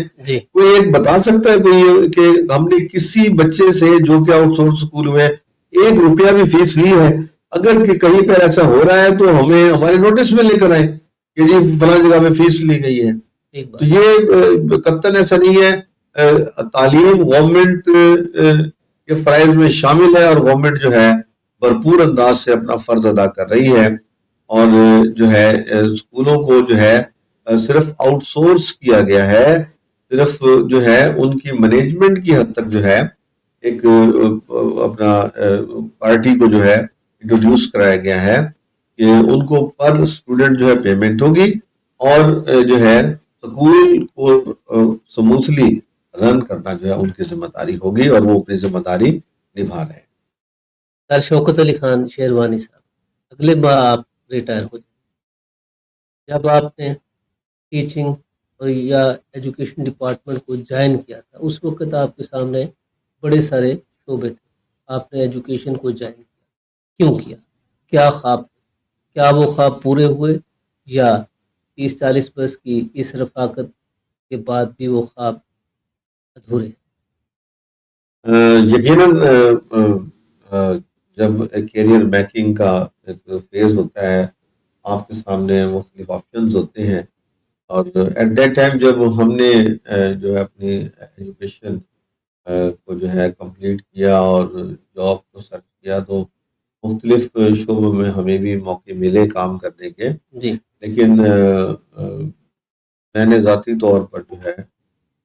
کوئی ایک بتا سکتا ہے کوئی کہ ہم نے کسی بچے سے جو کہ آؤٹ سورس اسکول میں 1 روپیہ بھی فیس لی ہے؟ اگر کہ کہیں پر ایسا ہو رہا ہے تو ہمیں ہمارے نوٹس میں لے کر آئیں کہ جی فلاں جگہ میں فیس لی گئی ہے. تو یہ قطعاً ایسا نہیں ہے. تعلیم گورنمنٹ کے فرائض میں شامل ہے, اور گورنمنٹ جو ہے بھرپور انداز سے اپنا فرض ادا کر رہی ہے, اور جو ہے اسکولوں کو جو ہے صرف آؤٹ سورس کیا گیا ہے, صرف جو ہے ان کی مینجمنٹ کی حد تک جو ہے ایک اپنا پارٹی کو جو ہے انٹروڈیوس کرایا گیا ہے کہ ان کو پر اسٹوڈنٹ جو ہے پیمنٹ ہوگی, اور جو ہے اسکول کو سموتھلی رن کرنا جو ہے ان کی ذمہ داری ہوگی, اور وہ اپنی ذمہ داری نبھا رہے ہیں. سر شوکت علی خان شیروانی صاحب, اگلے ماہ آپ ریٹائر ہو جائیں, جب آپ نے ٹیچنگ یا ایجوکیشن ڈپارٹمنٹ کو جوائن کیا تھا اس وقت آپ کے سامنے بڑے سارے شعبے تھے, آپ نے ایجوکیشن کو جوائن کیا, کیوں کیا, کیا خواب, کیا وہ خواب پورے ہوئے یا 30-40 برس کی اس رفاقت کے بعد بھی وہ خواب ادھورے؟ یقیناً جب کیریئر میکنگ کا ایک فیز ہوتا ہے, آپ کے سامنے مختلف آپشنز ہوتے ہیں, اور ایٹ دیٹ ٹائم جب ہم نے جو ہے اپنی ایجوکیشن کو جو ہے کمپلیٹ کیا اور جاب کو سرچ کیا تو مختلف شعبوں میں ہمیں بھی موقع ملے کام کرنے کے, لیکن میں نے ذاتی طور پر جو ہے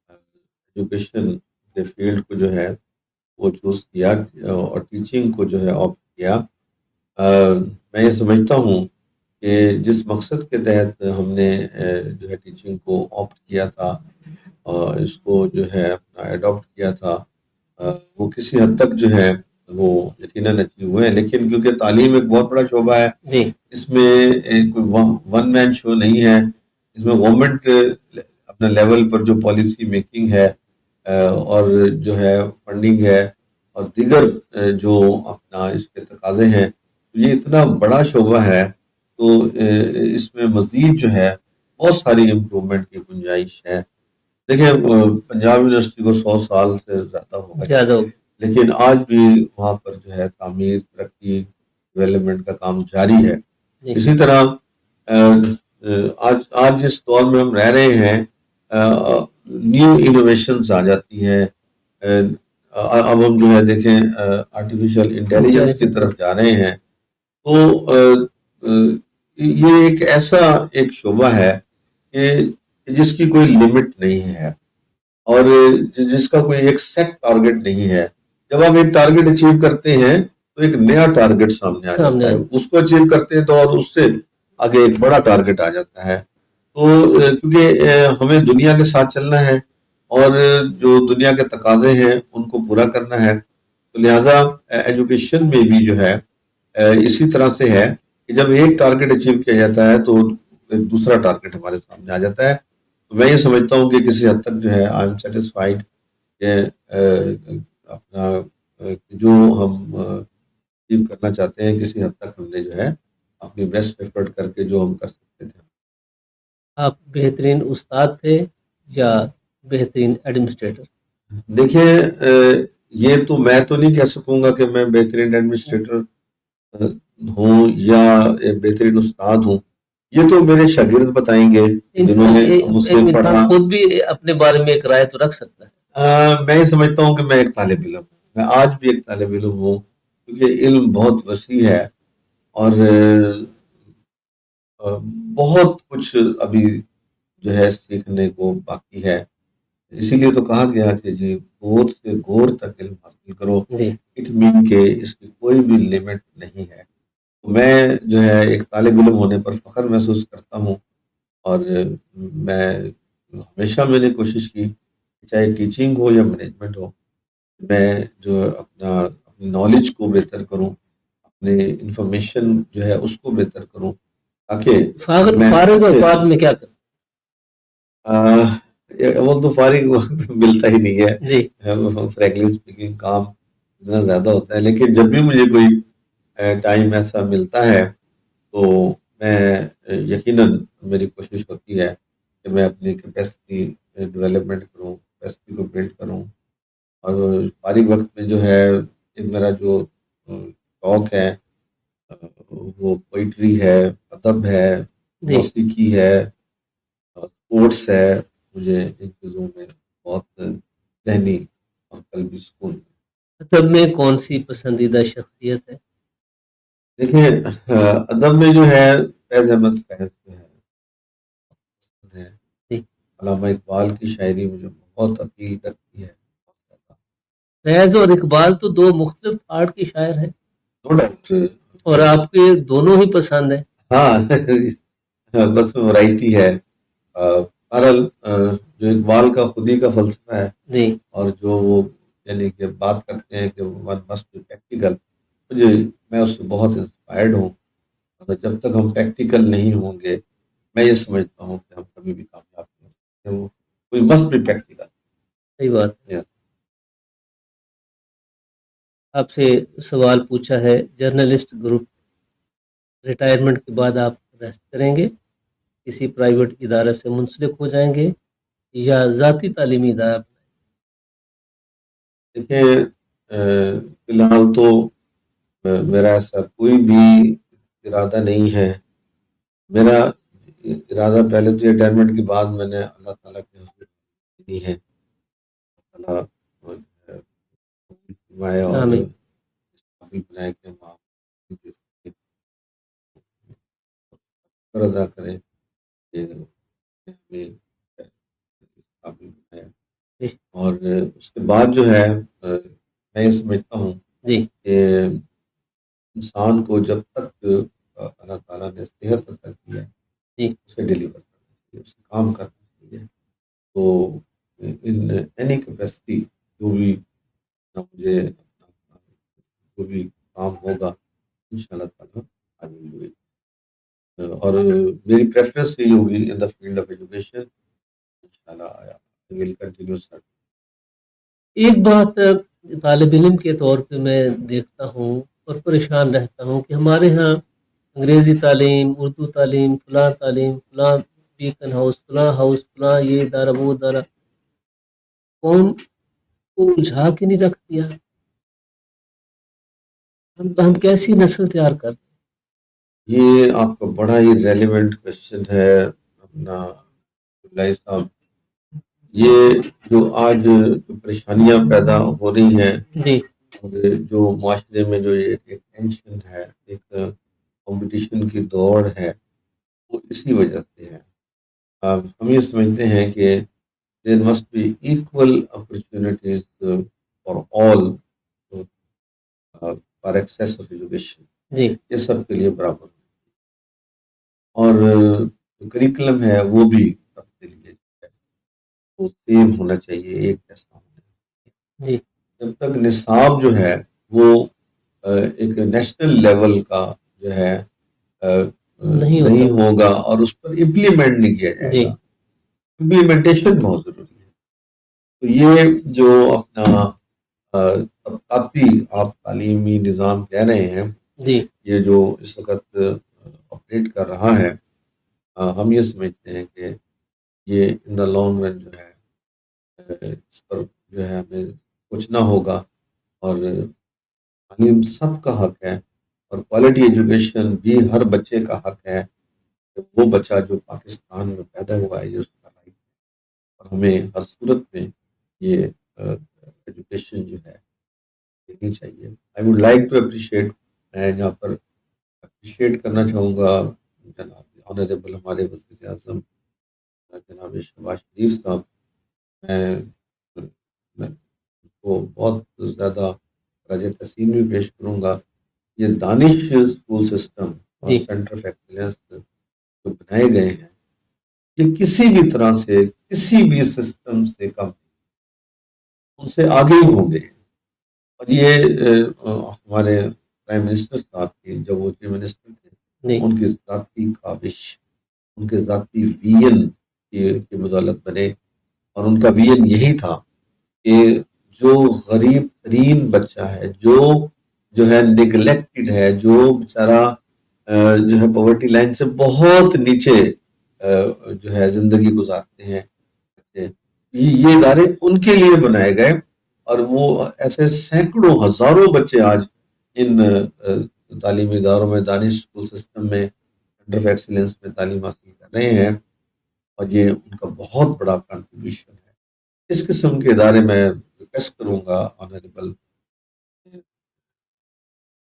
ایجوکیشن کے فیلڈ کو جو ہے وہ چوز کیا اور ٹیچنگ کو جو ہے آپٹ کیا. میں یہ سمجھتا ہوں کہ جس مقصد کے تحت ہم نے جو ہے ٹیچنگ کو آپٹ کیا تھا, اس کو جو ہے اپنا ایڈاپٹ کیا تھا, وہ کسی حد تک جو ہے وہ یقیناً اچیو ہوئے ہیں. لیکن کیونکہ تعلیم ایک بہت بڑا شعبہ ہے, اس میں کوئی ون مین شو نہیں ہے, اس میں گورنمنٹ اپنے لیول پر جو پالیسی میکنگ ہے اور جو ہے فنڈنگ ہے اور دیگر جو اپنا اس کے تقاضے ہیں, یہ اتنا بڑا شعبہ ہے تو اس میں مزید جو ہے بہت ساری امپرومنٹ کی گنجائش ہے. دیکھیں پنجاب یونیورسٹی کو 100 سال سے زیادہ ہو گیا, لیکن آج بھی وہاں پر جو ہے تعمیر, ترقی, ڈیولپمنٹ کا کام جاری ہے. اسی طرح آج جس دور میں ہم رہ رہے ہیں نیو انوویشنز آ جاتی ہیں. اب ہم جو ہے دیکھیں آرٹیفیشل انٹیلیجنس کی طرف جا رہے ہیں, تو یہ ایک ایسا ایک شعبہ ہے کہ جس کی کوئی لمٹ نہیں ہے اور جس کا کوئی ایک سیٹ ٹارگٹ نہیں ہے. جب آپ ایک ٹارگٹ اچیو کرتے ہیں تو ایک نیا ٹارگٹ سامنے آ جاتا ہے, اس کو اچیو کرتے ہیں تو اور اس سے آگے ایک بڑا ٹارگٹ آ جاتا ہے. تو کیونکہ ہمیں دنیا کے ساتھ چلنا ہے اور جو دنیا کے تقاضے ہیں ان کو پورا کرنا ہے، تو لہٰذا ایجوکیشن میں بھی جو ہے اسی طرح سے ہے کہ جب ایک ٹارگٹ اچیو کیا جاتا ہے تو ایک دوسرا ٹارگٹ ہمارے سامنے آ جاتا ہے. تو میں یہ سمجھتا ہوں کہ کسی حد تک جو ہے آئی ایم سیٹسفائیڈ کہ اپنا جو ہم اچیو کرنا چاہتے ہیں کسی حد تک ہم نے جو ہے اپنی بیسٹ ایفرٹ کر کے جو ہم کر سکتے تھے. آپ بہترین استاد تھے یا بہترین ایڈمنسٹریٹر؟ دیکھیے یہ تو میں تو نہیں کہہ سکوں گا کہ میں بہترین ایڈمنسٹریٹر ہوں یا ایک بہترین استاد ہوں. یہ تو میرے شاگرد بتائیں گے جنہوں نے مجھ سے ایک پڑھا. انسان خود بھی اپنے بارے میں ایک رائے تو رکھ سکتا ہے. میں یہ سمجھتا ہوں کہ میں ایک طالب علم ہوں، میں آج بھی ایک طالب علم ہوں کیونکہ علم بہت وسیع ہے اور بہت کچھ ابھی جو ہے سیکھنے کو باقی ہے. اسی لیے تو کہا گیا کہ جی گور سے گور تک علم حاصل کرو. جی اٹ مین کہ اس کی کوئی بھی لمٹ نہیں ہے. میں جو ہے ایک طالب علم ہونے پر فخر محسوس کرتا ہوں اور میں ہمیشہ میں نے کوشش کی چاہے ٹیچنگ ہو یا مینجمنٹ ہو، میں جو اپنی نالج کو بہتر کروں، اپنے انفارمیشن جو ہے اس کو بہتر کروں تاکہ فارغ اوقات میں کیا کریں؟ وہ تو فارغ وقت ملتا ہی نہیں ہے. جی فریکلی اسپیکنگ کام اتنا زیادہ ہوتا ہے، لیکن جب بھی مجھے کوئی ٹائم ایسا ملتا ہے تو میں یقیناً میری کوشش ہوتی ہے کہ میں اپنی کیپیسٹی ڈیولپمنٹ کروں، کیپیسٹی کو بلڈ کروں. اور فارغ وقت میں جو ہے ایک میرا جو شوق ہے وہ پوئٹری ہے، ادب ہے، موسیقی ہے، اسپورٹس ہے. مجھے ان چیزوں میں بہت ذہنی اور قلبی سکون. ادب میں کون سی پسندیدہ شخصیت ہے؟ دیکھیں ادب میں جو ہے فیض احمد فیض جو ہے، علامہ اقبال کی شاعری مجھے بہت اپیل کرتی ہے. فیض اور اقبال تو دو مختلف آرٹ کے شاعر ہیں. No doubt. اور آپ کے دونوں ہی پسند ہیں. ہاں بس ورائٹی ہے. بہرحال جو اقبال کا خودی کا فلسفہ ہے جی اور جو وہ یعنی کہ بات کرتے ہیں کہ ون مسٹ بی پریکٹیکل، میں اس سے بہت انسپائرڈ ہوں. جب تک ہم پریکٹیکل نہیں ہوں گے میں یہ سمجھتا ہوں کہ ہم کبھی بھی کامیاب نہیں ہوں. We must be practical. صحیح بات. آپ سے سوال پوچھا ہے جرنلسٹ گروپ ریٹائرمنٹ کے بعد آپ ریسٹ کریں گے، کسی پرائیویٹ ادارے سے منسلک ہو جائیں گے یا ذاتی تعلیمی ادارہ؟ دیکھیں فی الحال تو میرا ایسا کوئی بھی ارادہ نہیں ہے. میرا ارادہ پہلے تو ریٹائرمنٹ کے بعد میں نے اللہ تعالیٰ کی حضور دی ہے. اللہ فرمائے اور قابل بنائے کہ ہم آپ ادا کریں کہ ہمیں قابل بنایا. اور اس کے بعد جو ہے میں یہ سمجھتا ہوں کہ انسان کو جب تک اللہ تعالیٰ نے صحت عطا کی ہے اسے ڈیلیور کرنا چاہیے، اسے کام کرنا چاہیے. تو ان اینی کیپیسٹی جو بھی مجھے جو بھی کام ہوگا ان شاء اللہ تعالیٰ آگے ہوئے. اور میری پریفرنس یہی ہوگی ان دا فیلڈ آف ایجوکیشن. ایک بات طالب علم کے طور پہ میں دیکھتا ہوں اور پریشان رہتا ہوں کہ ہمارے ہاں انگریزی تعلیم، اردو تعلیم، فلاں بیکن ہاؤس، فلاں یہ ادارہ وہ ادارہ قوم کو الجھا کے نہیں رکھ دیا. ہم کیسی نسل تیار کر رہے ہیں؟ یہ آپ کا بڑا ہی ریلیونٹ کوشچن ہے اپنا صاحب. یہ جو آج جو پریشانیاں پیدا ہو رہی ہیں اور جو معاشرے میں جو ایک ٹینشن ہے، ایک کمپٹیشن کی دوڑ ہے، وہ اسی وجہ سے ہے. ہم یہ سمجھتے ہیں کہ there must be equal opportunities for all for access of education. یہ سب کے لیے برابر. اور جو کریکلم ہے وہ بھی سب کے لیے جو ہے وہ سیم ہونا چاہیے، ایک جیسا ہونا چاہیے. جی جب تک نصاب جو ہے وہ ایک نیشنل لیول کا جو ہے نہیں نہیں ہوتا. ہوگا اور اس پر امپلیمنٹ نہیں کیا جائے جی گا. امپلیمنٹیشن بہت ضروری ہے. تو یہ جو اپنا طبقاتی آپ تعلیمی نظام کہہ رہے ہیں، جی یہ جو اس وقت آپریٹ کر رہا ہے، ہم یہ سمجھتے ہیں کہ یہ ان دا لانگ رن جو ہے اس پر جو ہے ہمیں سوچنا ہوگا. اور تعلیم سب کا حق ہے اور کوالٹی ایجوکیشن بھی ہر بچے کا حق ہے. کہ وہ بچہ جو پاکستان میں پیدا ہوا ہے یہ اس کا رائٹ ہے اور ہمیں ہر صورت میں یہ ایجوکیشن جو ہے دینی چاہیے. I would like to appreciate, میں یہاں پر اپریشیٹ کرنا چاہوں گا جناب آنریبل ہمارے وزیر اعظم جناب شہباز شریف صاحب. میں کو بہت زیادہ خراج تحسین بھی پیش کروں گا. یہ دانش اسکول سسٹم اور جی سینٹر آف ایکسیلنس جو بنائے گئے ہیں یہ کسی بھی طرح سے کسی بھی سسٹم سے کم، ان سے آگے ہی ہوں گے. اور یہ ہمارے پرائم منسٹر صاحب کی جب وہ چیف منسٹر تھے جی ان کی ذاتی کاوش، ان کے ذاتی وین کی بدولت بنے. اور ان کا وین یہی تھا کہ جو غریب ترین بچہ ہے، جو ہے نگلیکٹڈ ہے، جو بیچارہ جو ہے پاورٹی لائن سے بہت نیچے جو ہے زندگی گزارتے ہیں، یہ ادارے ان کے لیے بنائے گئے. اور وہ ایسے سینکڑوں ہزاروں بچے آج ان تعلیمی اداروں میں دانش اسکول سسٹم میں سینٹر آف ایکسیلنس میں تعلیم حاصل کر رہے ہیں اور یہ ان کا بہت بڑا کنٹریبیوشن ہے. اس قسم کے ادارے میں ریکویسٹ کروں گا آنریبل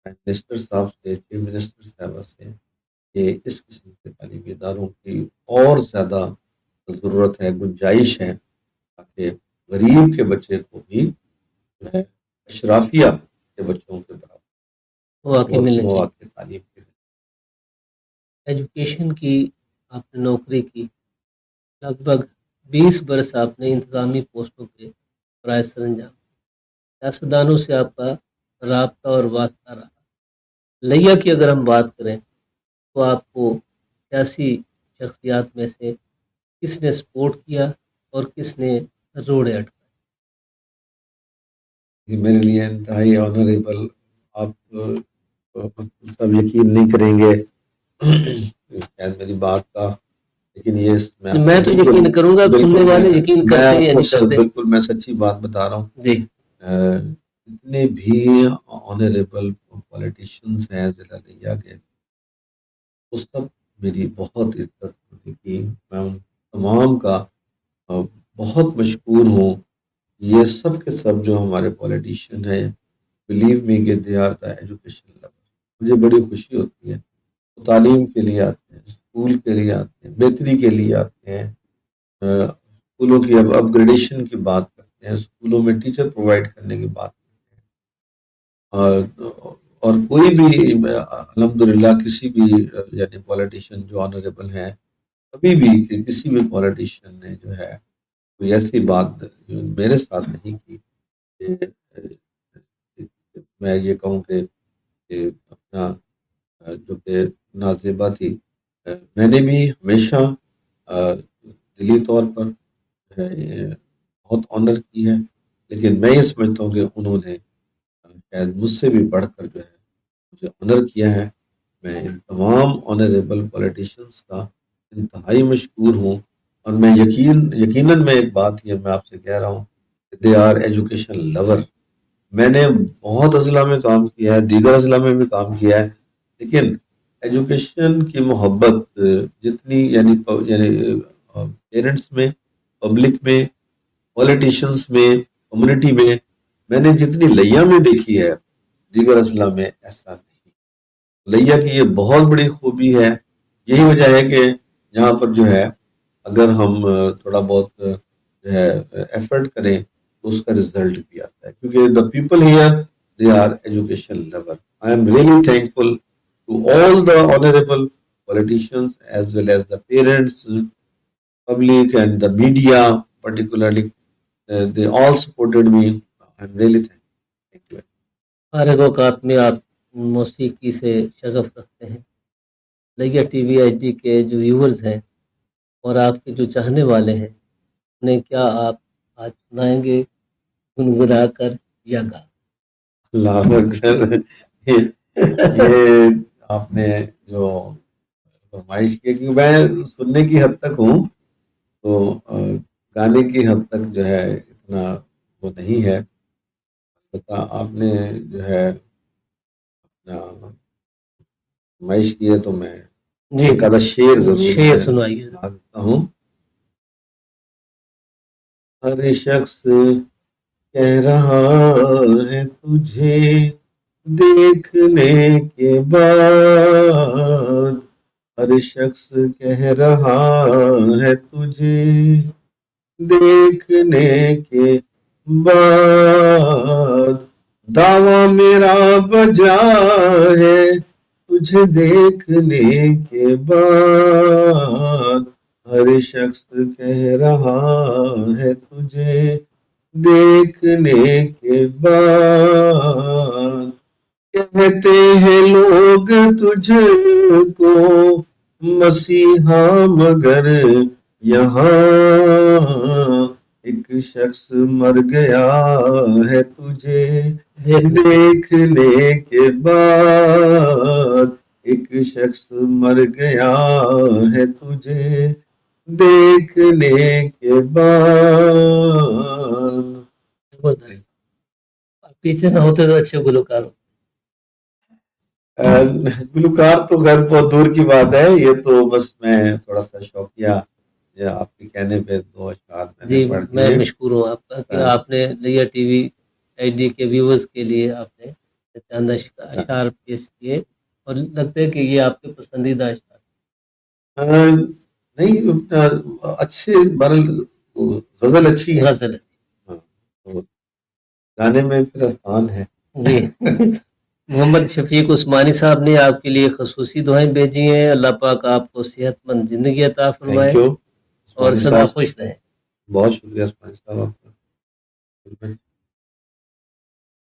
منسٹر صاحب سے، چیف منسٹر صاحبہ سے، کہ اس قسم کے تعلیمی اداروں کی اور زیادہ ضرورت ہے، گنجائش ہے، تاکہ غریب کے بچے کو بھی جو ہے اشرافیہ کے بچوں کے برابر واقعی ملنا چاہیے. مواقع تعلیم کے. ایجوکیشن کی آپ نے نوکری کی، لگ بھگ 20 برس آپ نے انتظامی پوسٹوں پہ برائے سر انجام، سیاستدانوں سے آپ کا رابطہ اور واسطہ رہا. لیا کی اگر ہم بات کریں تو آپ کو سیاسی شخصیات میں سے کس نے سپورٹ کیا اور کس نے روڑے اٹکائے؟ میرے لیے انتہائی آنریبل، آپ سب یقین نہیں کریں گے شاید میری بات کا، لیکن یہ میں تو یقین کروں گا، سننے والے یقین کرتے ہیں یا نہیں کرتے. بالکل میں سچی بات بتا رہا ہوں. جی جتنے بھی آنریبل پولیٹیشینس ہیں ضلع لیا کے، وہ سب میری بہت عزت کی. میں ان تمام کا بہت مشکور ہوں. یہ سب کے سب جو ہمارے پولیٹیشین ہیں، بلیو می کہ they are the education level. مجھے بڑی خوشی ہوتی ہے وہ تعلیم کے لیے آتے ہیں، اسکول کے لیے آتے ہیں، بہتری کے لیے آتے ہیں، اسکولوں کی اپ گریڈیشن کی بات کرتے ہیں، اسکولوں میں ٹیچر پرووائڈ کرنے کی بات کرتے ہیں. اور کوئی بھی الحمدللہ کسی بھی یعنی پولیٹیشین جو آنریبل ہیں، کبھی بھی کسی بھی پولیٹیشین نے جو ہے کوئی ایسی بات میرے ساتھ نہیں کی کہ میں یہ کہوں کہ اپنا جو کہ نازیبہ تھی. میں نے بھی ہمیشہ دلی طور پر بہت آنر کی ہے، لیکن میں یہ سمجھتا ہوں کہ انہوں نے شاید مجھ سے بھی بڑھ کر جو ہے مجھے آنر کیا ہے. میں ان تمام آنریبل پولیٹیشینس کا انتہائی مشکور ہوں. اور میں یقیناً میں ایک بات یہ میں آپ سے کہہ رہا ہوں کہ دے آر ایجوکیشن لور. میں نے بہت اضلاع میں کام کیا ہے، دیگر اضلاع میں بھی کام کیا ہے، لیکن ایجوکیشن کی محبت جتنی یعنی پیرنٹس میں، پبلک میں، پولیٹیشینس میں، کمیونٹی میں نے جتنی لیا میں دیکھی ہے دیگر اضلاع میں ایسا نہیں. لیا کی یہ بہت بڑی خوبی ہے. یہی وجہ ہے کہ یہاں پر جو ہے اگر ہم تھوڑا بہت جو ہے ایفرٹ کریں تو اس کا رزلٹ بھی آتا ہے، کیونکہ the people here they are education level. I am really thankful to all the honourable politicians as well as the parents, public and the media, particularly, they all supported me. I'm really thankful. Thank you. فارغ اوقات میں آپ موسیقی سے شغف رکھتے ہیں. لیا T V H D کے جو ویورز ہیں اور آپ کے جو چاہنے والے ہیں انہیں کیا آپ آج سنائیں گے گنگنا کر یا گا؟ اللہ اکبر. یہ آپ نے جو فرمائش کی کہ میں سننے کی حد تک ہوں تو گانے کی حد تک جو ہے اتنا وہ نہیں ہے. البتہ آپ نے جو ہے اپنا فرمائش کی ہے تو میں جی ایک آدھا شعر ضرور شعر سنائیے. سنا دیتا ہوں. ہر شخص کہہ رہا ہے تجھے دیکھنے کے بعد، ہر شخص کہہ رہا ہے تجھے دیکھنے کے بعد، دعویٰ میرا بجا ہے تجھے دیکھنے کے بعد، ہر شخص کہہ رہا ہے تجھے دیکھنے کے بعد، کہتے ہیں لوگ تجھ کو مسیحا مگر یہاں ایک شخص مر گیا ہے تجھے دیکھنے کے بعد، ایک شخص مر گیا ہے تجھے دیکھنے کے بعد. زبردست. پیچھے نہ ہوتے تو اچھے گلوکار ہوتے. گلوکار تو خیر بہت دور کی بات ہے، یہ تو بس میں تھوڑا سا شوقیہ آپ کے کہنے پہ دو اشعار میں نے جی پڑھ میں دیے. مشکور ہوں آپ کا کہ آپ نے لیا ٹی وی ایچ ڈی کے ویورز کے لیے آپ نے چند اشعار پیش کیے اور لگتا ہے کہ یہ آپ کے پسندیدہ اشعار. نہیں اچھے برل غزل اچھی ہے. غزل تو گانے میں پھر آسان ہے. جی. محمد شفیق عثمانی صاحب نے آپ کے لیے خصوصی دعائیں بھیجی ہیں. اللہ پاک آپ کو صحت مند زندگی عطا فرمائے تھینک یو اور سدا خوش رہیں. بہت شکریہ عثمانی صاحب آپ کا.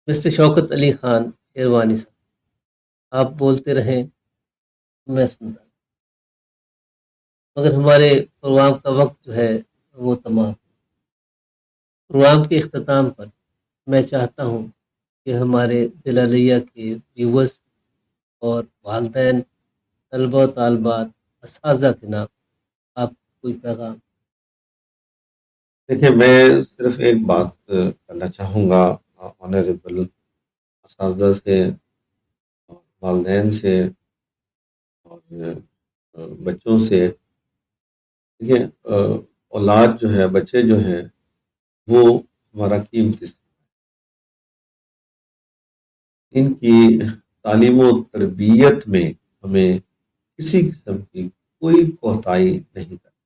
مسٹر شوکت علی خان شیروانی صاحب، آپ بولتے رہیں میں سنتا ہوں. مگر ہمارے پروگرام کا وقت جو ہے وہ تمام. پروگرام کے اختتام پر میں چاہتا ہوں کہ ہمارے ضلع لیا کے ویورز اور والدین، طلبہ و طالبات، اساتذہ کے نام آپ کوئی پیغام. دیکھیں میں صرف ایک بات کرنا چاہوں گا آنریبل اساتذہ سے، والدین سے اور بچوں سے. دیکھیں اولاد جو ہے، بچے جو ہیں وہ ہمارا قیمتی، ان کی تعلیم و تربیت میں ہمیں کسی قسم کی کوئی کوتاہی نہیں کرنی.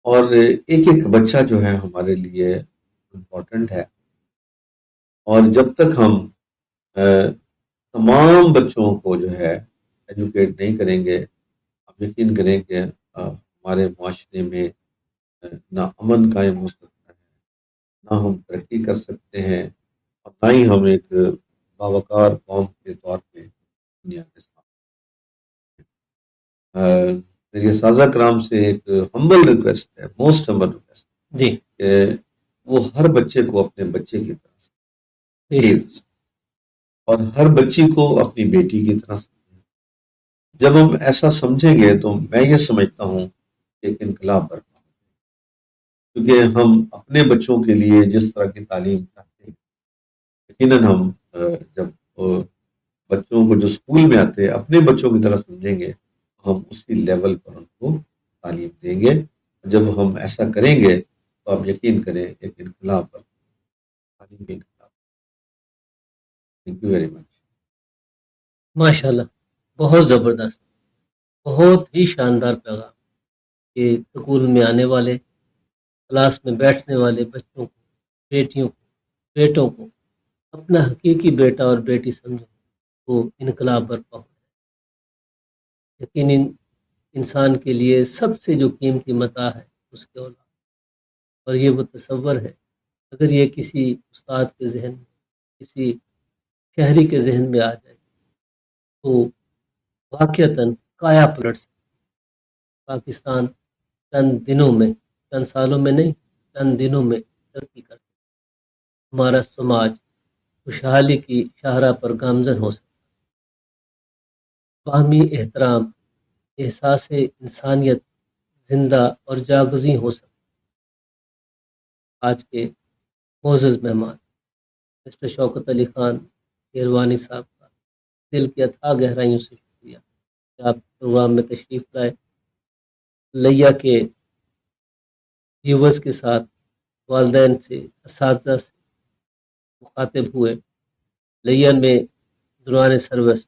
اور ایک ایک بچہ جو ہے ہمارے لیے امپورٹنٹ ہے. اور جب تک ہم تمام بچوں کو جو ہے ایجوکیٹ نہیں کریں گے، آپ یقین کریں کہ ہمارے معاشرے میں نہ امن قائم ہو سکتا ہے، نہ ہم ترقی کر سکتے ہیں، اور نہ ہی ہم ایک باوقار قوم کے طور پہ دنیا کے سامنے. میری اساتذہ کرام سے ایک ہمبل ریکویسٹ ہے، موسٹ ہمبل ریکویسٹ جی کہ وہ ہر بچے کو اپنے بچے کی طرح سے بے شک. اور ہر بچی کو اپنی بیٹی کی طرح سمجھیں. جب ہم ایسا سمجھیں گے تو میں یہ سمجھتا ہوں کہ ایک انقلاب برپا ہو، کیونکہ ہم اپنے بچوں کے لیے جس طرح کی تعلیم چاہتے ہیں، یقیناً ہم جب بچوں کو جو اسکول میں آتے ہیں اپنے بچوں کی طرح سمجھیں گے، ہم اسی لیول پر ان کو تعلیم دیں گے. جب ہم ایسا کریں گے تو آپ یقین کریں ایک انقلاب پر تعلیمی انقلاب. Thank you very much. ماشاء اللہ، بہت زبردست، بہت ہی شاندار پیغام کہ اسکول میں آنے والے، کلاس میں بیٹھنے والے بچوں کو، بیٹیوں کو، بیٹوں کو اپنا حقیقی بیٹا اور بیٹی سمجھیں، وہ انقلاب برپا ہو. یقیناً انسان کے لیے سب سے جو قیمتی متاع ہے اس کے اولاد، اور یہ وہ تصور ہے اگر یہ کسی استاد کے ذہن میں، کسی شہری کے ذہن میں آ جائے تو واقعتاً کایا پلٹ سکتا۔ پاکستان چند دنوں میں، چند سالوں میں نہیں، چند دنوں میں ترقی کر سکتا، ہمارا سماج خوشحالی کی شاہراہ پر گامزن ہو سکتا، باہمی احترام، احساس انسانیت زندہ اور جاگزیں ہو سکتا۔ آج کے معزز مہمان مسٹر شوکت علی خان شیروانی صاحب کا دل کی اتھاہ گہرائیوں سے شکریہ کہ آپ پروگرام میں تشریف لائے، لیا کے ویورز کے ساتھ، والدین سے، اساتذہ سے مخاطب ہوئے، لیا میں دوران سروس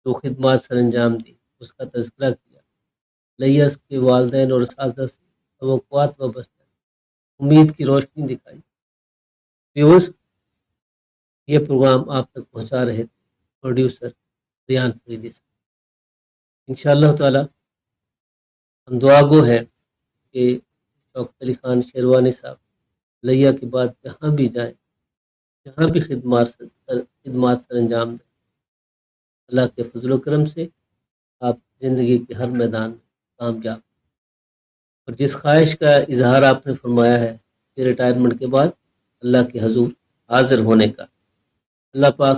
جو خدمات سر انجام دی اس کا تذکرہ کیا، لیا کے والدین اور اساتذہ سے توقعات وابستہ امید کی روشنی دکھائی۔ ویورز، یہ پروگرام آپ تک پہنچا رہے تھے پروڈیوسر ریان فریدی صاحب۔ انشاءاللہ تعالی ہم دعا گو ہیں کہ شوکت علی خان شیروانی صاحب لیا کے بعد جہاں بھی جائیں، جہاں بھی خدمات سر انجام دیں، اللہ کے فضل و کرم سے آپ زندگی کے ہر میدان میں کامیاب۔ اور جس خواہش کا اظہار آپ نے فرمایا ہے کہ ریٹائرمنٹ کے بعد اللہ کے حضور حاضر ہونے کا، اللہ پاک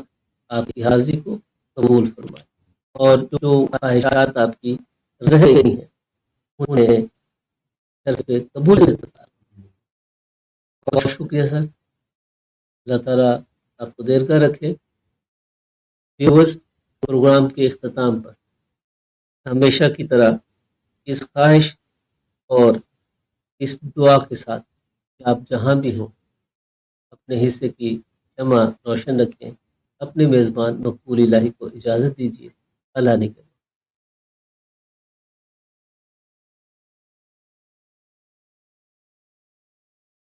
آپ کی حاضری کو قبول فرمائے، اور جو خواہشات آپ کی رہ گئی ہیں انہیں طرف قبولیت عطا فرمائے۔ بہت شکریہ سر، اللہ تعالیٰ آپ کو دیر کا رکھے۔ ویورز، پروگرام کے اختتام پر ہمیشہ کی طرح اس خواہش اور اس دعا کے ساتھ کہ آپ جہاں بھی ہوں اپنے حصے کی شمع روشن رکھیں، اپنے میزبان مقبول الہی کو اجازت دیجیے۔ اللہ نے